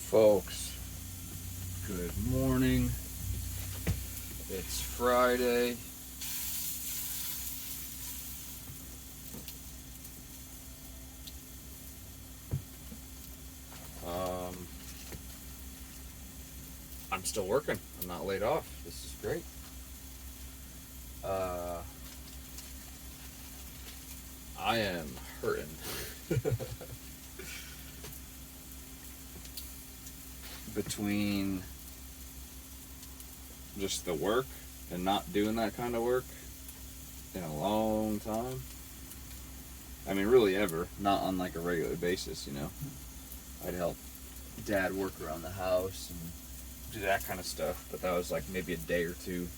Folks, good morning. It's Friday. I'm still working. I'm not laid off. This is great. I am hurting. Between just the work and not doing that kind of work in a long time. I mean, really ever. Not on like a regular basis, you know. I'd help Dad work around the house and do that kind of stuff, but that was like maybe a day or two.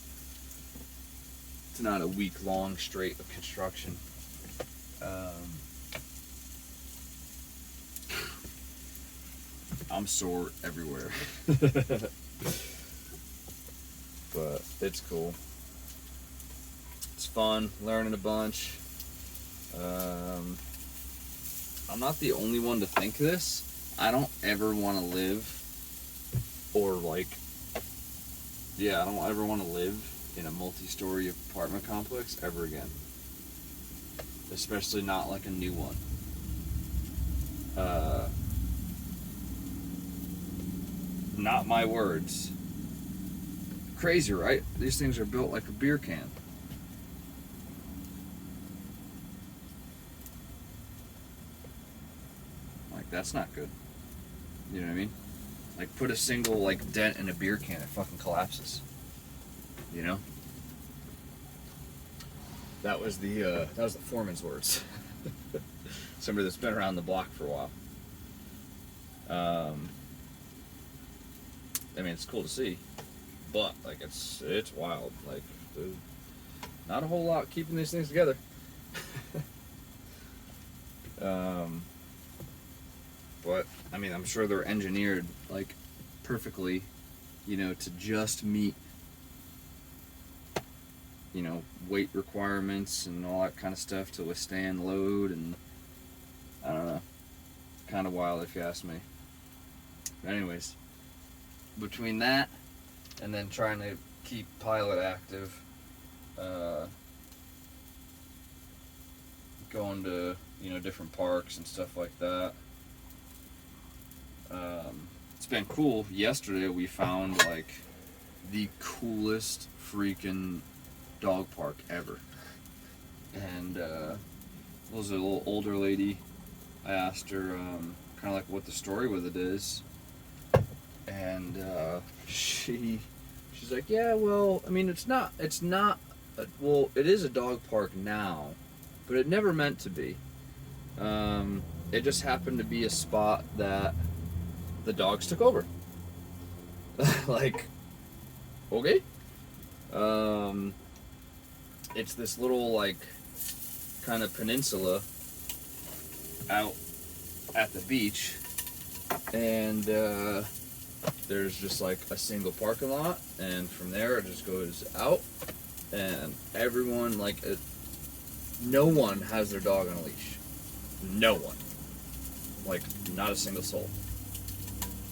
It's not a week long straight of construction. I'm sore everywhere. But it's cool. It's fun, learning a bunch. I'm not the only one to think this. I don't ever want to live or I don't ever want to live in a multi-story apartment complex ever again. Especially not like a new one. Not my words. Crazy, right? These things are built like a beer can. Like, that's not good. You know what I mean? Like, put a single, like, dent in a beer can, it fucking collapses. You know? That was the foreman's words. Somebody that's been around the block for a while. I mean, it's cool to see, but like it's wild. Like, dude, not a whole lot keeping these things together. But I mean, I'm sure they're engineered like perfectly, you know, to just meet, you know, weight requirements and all that kind of stuff to withstand load, and I don't know, kind of wild if you ask me. But anyways, between that and then trying to keep Pilot active, going to, you know, different parks and stuff like that. It's been cool. Yesterday we found like the coolest freaking dog park ever. And was a little older lady. I asked her kind of like what the story with it is. And she's like, yeah, well, I mean, it is a dog park now, but it never meant to be. It just happened to be a spot that the dogs took over. Like, okay. It's this little, like, kind of peninsula out at the beach, and there's just like a single parking lot, and from there it just goes out, and everyone, like, no one has their dog on a leash. No one. Like, not a single soul.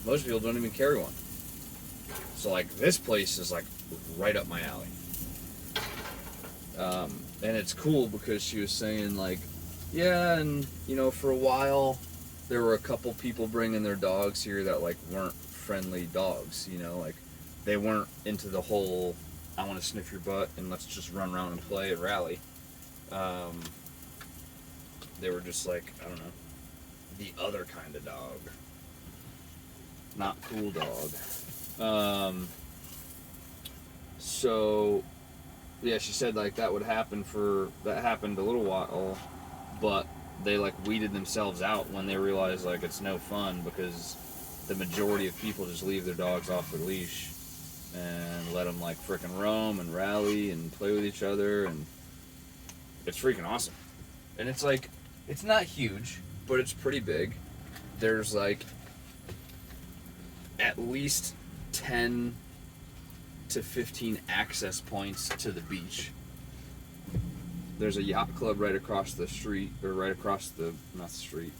Most people don't even carry one. So, like, this place is, like, right up my alley. And it's cool because she was saying, like, yeah, and, you know, for a while, there were a couple people bringing their dogs here that, like, weren't friendly dogs, you know, like, they weren't into the whole, I want to sniff your butt and let's just run around and play and rally. They were just, like, I don't know, the other kind of dog. Not cool dog. So, yeah, she said, like, that happened a little while, but they, like, weeded themselves out when they realized, like, it's no fun because the majority of people just leave their dogs off their leash and let them, like, frickin' roam and rally and play with each other, and it's freaking awesome. And it's, like, it's not huge, but it's pretty big. There's, like, at least 10 to 15 access points to the beach. There's a yacht club right across the street, or right across the, not the street,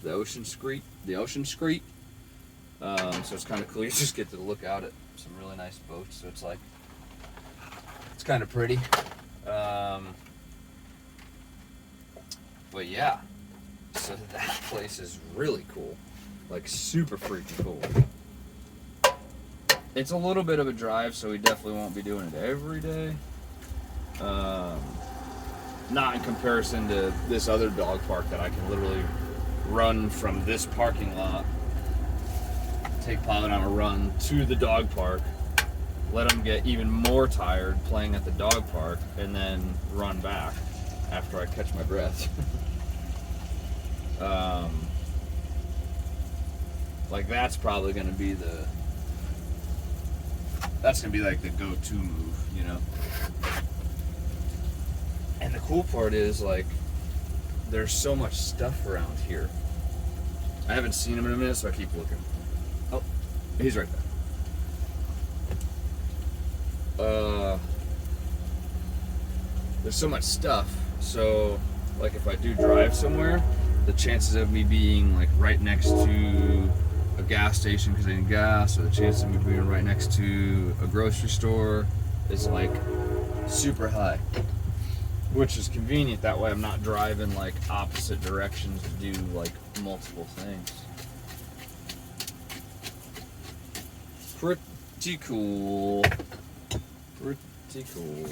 the ocean street. So it's kind of cool. You just get to look out at some really nice boats. So it's like, it's kind of pretty. But yeah, so that place is really cool. Like super freaking cool. It's a little bit of a drive, so we definitely won't be doing it every day. Not in comparison to this other dog park that I can literally run from this parking lot, take Pilot on a run to the dog park, let him get even more tired playing at the dog park, and then run back after I catch my breath. Like that's probably gonna be like the go-to move, you know? And the cool part is, like, there's so much stuff around here. I haven't seen him in a minute, so I keep looking. Oh, he's right there. There's so much stuff, so, like, if I do drive somewhere, the chances of me being, like, right next to a gas station because I need gas, or the chances of me being right next to a grocery store is, like, super high. Which is convenient, that way I'm not driving like opposite directions to do like multiple things. Pretty cool. Pretty cool.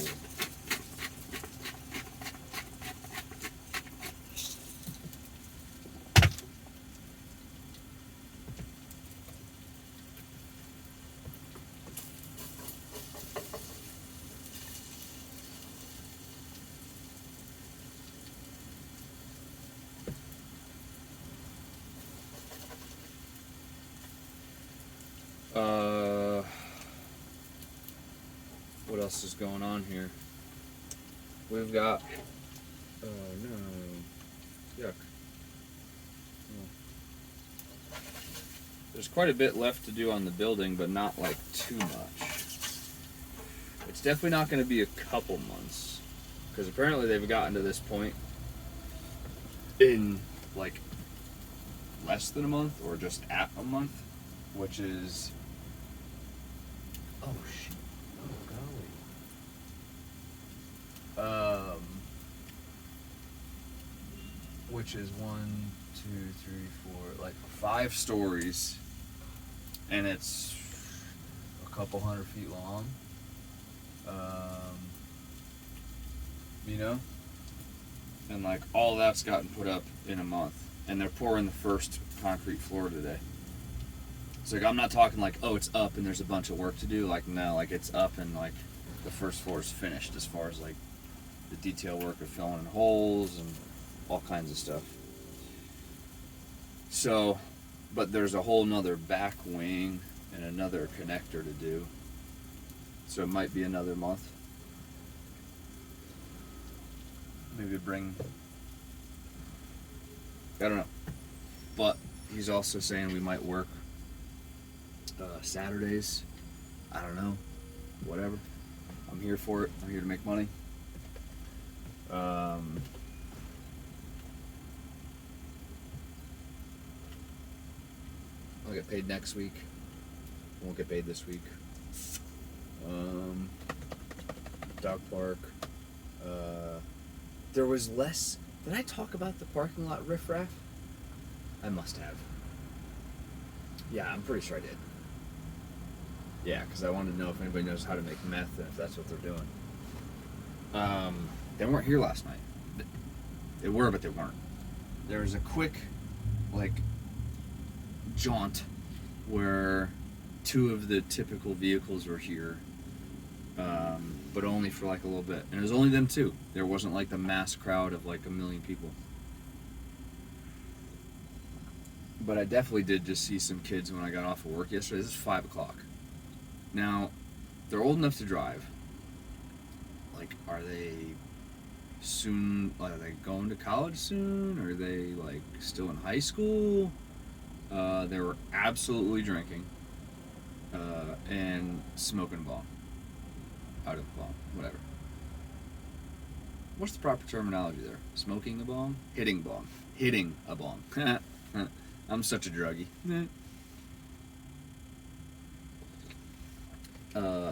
What else is going on here? We've got, oh no, yuck. Oh. There's quite a bit left to do on the building, but not like too much. It's definitely not going to be a couple months, because apparently they've gotten to this point in like less than a month, or just at a month, which is, oh shit, oh golly. Which is 1, 2, 3, 4, like 5 stories, and it's a couple 100 feet long. You know, and like all that's gotten put up in a month, and they're pouring the first concrete floor today. So like, I'm not talking like, oh, it's up and there's a bunch of work to do. Like, no, like it's up and like the first floor is finished as far as like the detail work of filling in holes and all kinds of stuff. So, but there's a whole nother back wing and another connector to do. So it might be another month. Maybe bring, I don't know. But he's also saying we might work Saturdays. I don't know. Whatever. I'm here for it. I'm here to make money. I'll get paid next week. Won't get paid this week. Dog park. There was less. Did I talk about the parking lot riffraff? I must have. Yeah, I'm pretty sure I did. Yeah, because I wanted to know if anybody knows how to make meth and if that's what they're doing. They weren't here last night. They were, but they weren't. There was a quick, like, jaunt where 2 of the typical vehicles were here, but only for like a little bit. And it was only them 2. There wasn't like the mass crowd of like 1 million people. But I definitely did just see some kids when I got off of work yesterday. This is 5 o'clock. Now, they're old enough to drive. Like, are they going to college soon? Are they like still in high school? They were absolutely drinking and smoking a bong. Out of a bong, whatever. What's the proper terminology there? Smoking a bong? Hitting bong. Hitting a bong. I'm such a druggie.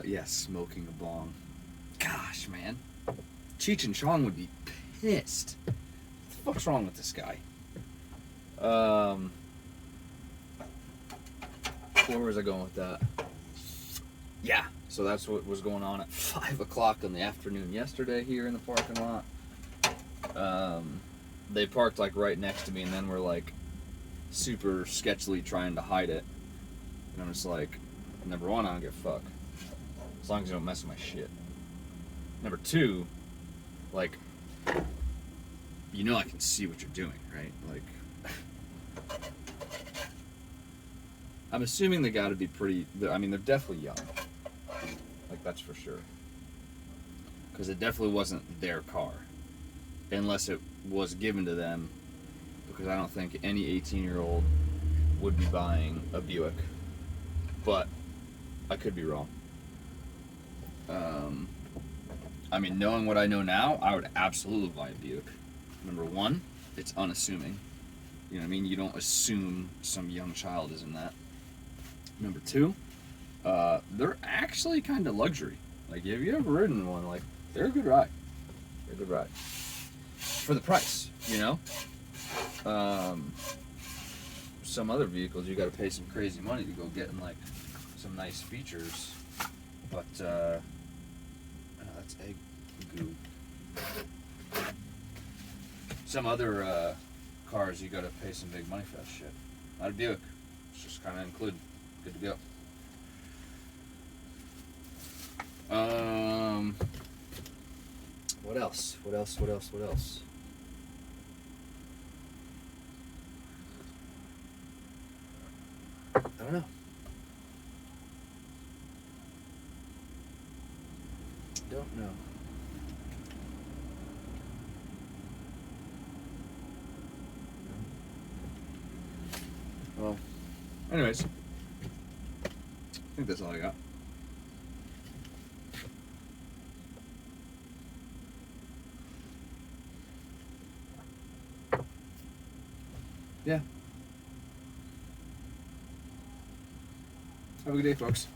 Yeah, smoking a bong. Gosh, man. Cheech and Chong would be pissed. What the fuck's wrong with this guy? Where was I going with that? Yeah, so that's what was going on at 5 o'clock in the afternoon yesterday here in the parking lot. They parked like right next to me, and then we're like super sketchily trying to hide it. And I'm just like, number one, I don't give a fuck. As long as you don't mess with my shit. Number two, like, you know I can see what you're doing, right? Like, I'm assuming they gotta be pretty, I mean, they're definitely young. Like, that's for sure. Because it definitely wasn't their car. Unless it was given to them. Because I don't think any 18-year-old would be buying a Buick. But I could be wrong. I mean, knowing what I know now, I would absolutely buy a Buick. Number one, it's unassuming. You know what I mean? You don't assume some young child is in that. Number two, they're actually kind of luxury. Like, have you ever ridden one? Like, they're a good ride. They're a good ride. For the price, you know? Some other vehicles, you got to pay some crazy money to go get in, like, some nice features. But, that's egg goo. Some other cars, you got to pay some big money for that shit. Not a Buick. It's just kind of included. Good to go. What else? What else? What else? What else? I don't know. Don't know. Well, anyways, I think that's all I got. Yeah. Have a good day, folks.